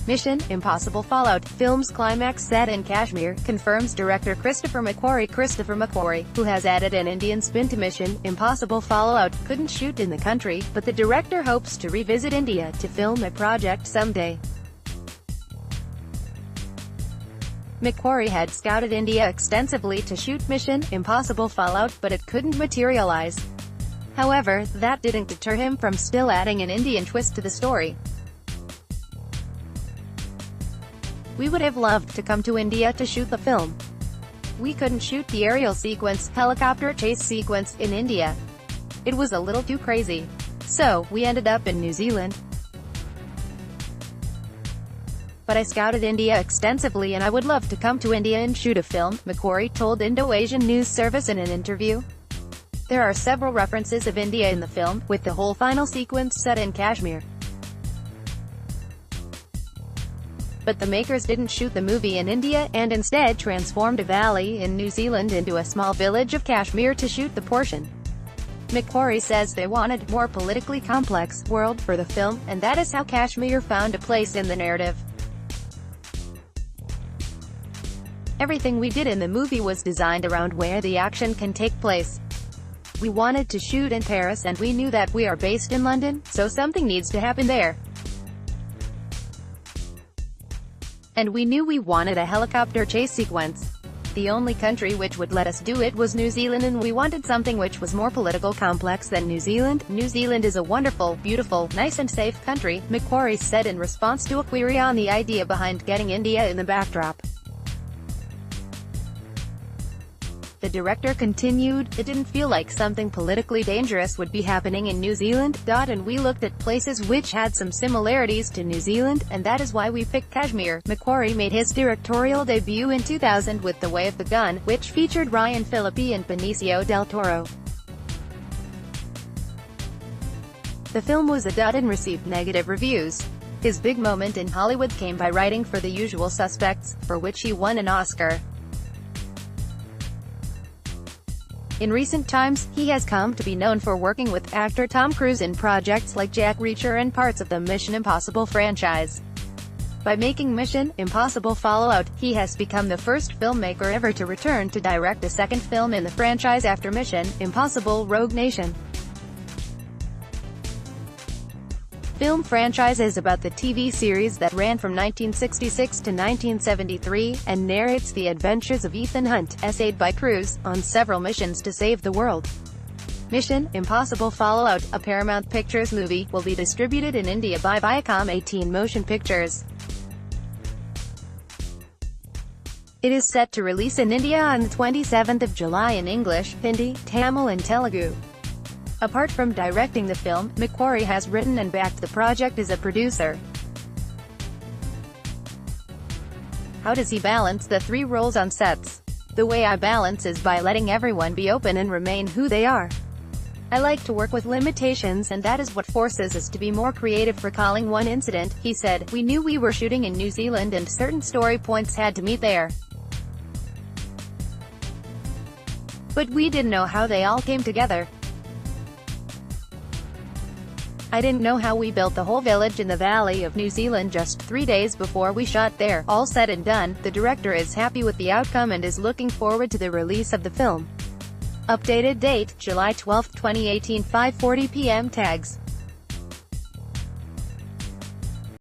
Mission: Impossible Fallout film's climax set in Kashmir, confirms director Christopher McQuarrie. Christopher McQuarrie, who has added an Indian spin to Mission: Impossible Fallout, couldn't shoot in the country, but the director hopes to revisit India to film a project someday. McQuarrie had scouted India extensively to shoot Mission: Impossible Fallout, but it couldn't materialize. However, that didn't deter him from still adding an Indian twist to the story. "We would have loved to come to India to shoot the film. We couldn't shoot the aerial sequence, helicopter chase sequence, in India. It was a little too crazy. So, we ended up in New Zealand. But I scouted India extensively and I would love to come to India and shoot a film," McQuarrie told Indo-Asian News Service in an interview. There are several references of India in the film, with the whole final sequence set in Kashmir. But the makers didn't shoot the movie in India, and instead transformed a valley in New Zealand into a small village of Kashmir to shoot the portion. McQuarrie says they wanted more politically complex world for the film, and that is how Kashmir found a place in the narrative. "Everything we did in the movie was designed around where the action can take place. We wanted to shoot in Paris and we knew that we are based in London, so something needs to happen there. And we knew we wanted a helicopter chase sequence. The only country which would let us do it was New Zealand, and we wanted something which was more political complex than New Zealand. New Zealand is a wonderful, beautiful, nice and safe country," McQuarrie said in response to a query on the idea behind getting India in the backdrop. The director continued, "It didn't feel like something politically dangerous would be happening in New Zealand, and we looked at places which had some similarities to New Zealand, and that is why we picked Kashmir." McQuarrie made his directorial debut in 2000 with The Way of the Gun, which featured Ryan Phillippe and Benicio del Toro. The film was a dud and received negative reviews. His big moment in Hollywood came by writing for The Usual Suspects, for which he won an Oscar. In recent times, he has come to be known for working with actor Tom Cruise in projects like Jack Reacher and parts of the Mission Impossible franchise. By making Mission: Impossible Fallout, he has become the first filmmaker ever to return to direct a second film in the franchise after Mission: Impossible Rogue Nation. Film franchise is about the TV series that ran from 1966 to 1973, and narrates the adventures of Ethan Hunt, essayed by Cruise, on several missions to save the world. Mission: Impossible Fallout, a Paramount Pictures movie, will be distributed in India by Viacom 18 Motion Pictures. It is set to release in India on the 27th of July in English, Hindi, Tamil and Telugu. Apart from directing the film, McQuarrie has written and backed the project as a producer. "How does he balance the three roles on sets? The way I balance is by letting everyone be open and remain who they are. I like to work with limitations, and that is what forces us to be more creative." Recalling one incident, he said, "We knew we were shooting in New Zealand and certain story points had to meet there. But we didn't know how they all came together. I didn't know how we built the whole village in the valley of New Zealand just 3 days before we shot there." All said and done, the director is happy with the outcome and is looking forward to the release of the film. Updated date, July 12, 2018, 5:40 p.m. Tags.